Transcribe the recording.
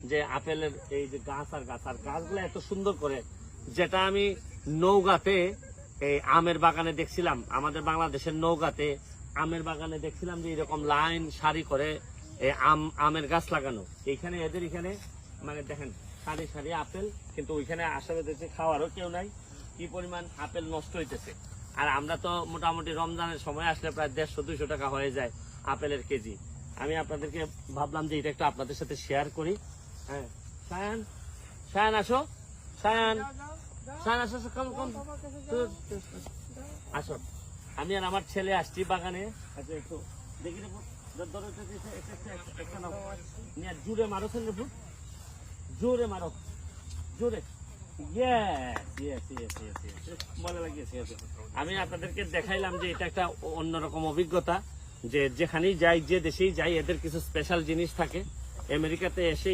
যে আপেলের এই যে গাছ আর গাছগুলো এত সুন্দর করে, যেটা আমি নৌগাতে এই আমের বাগানে দেখছিলাম, আমাদের বাংলাদেশের নৌগাতে আমের বাগানে দেখছিলাম যে এরকম লাইন সারি করে আমের গাছ লাগানো। এইখানে এদের এখানে মানে দেখেন সারি সারি আপেল, কিন্তু ওইখানে আসলে দেখছি খাওয়ারও কেউ নাই, কি পরিমাণ আপেল নষ্ট হইতেছে। আর আমরা তো মোটামুটি রমজানের সময় আসলে প্রায় 150-200 টাকা হয়ে যায় আপেলের কেজি। আমি আপনাদেরকে ভাবলাম যে এটা একটু আপনাদের সাথে শেয়ার করি। হ্যাঁ, সায়ান সায়ান আসো, সায়ান সায়ান আসো, কম কম আসো। আমি আর আমার ছেলে আসছি বাগানে। আচ্ছা একটু দেখি রে পুত, জোরে মারো ছেলে পুত, জোরে মারো, জোরে। মজা লাগিয়েছে। আমি আপনাদেরকে দেখাইলাম যে এটা একটা অন্যরকম অভিজ্ঞতা, যে যেখানেই যাই, যে দেশেই যাই, এদের কিছু স্পেশাল জিনিস থাকে। আমেরিকাতে এসে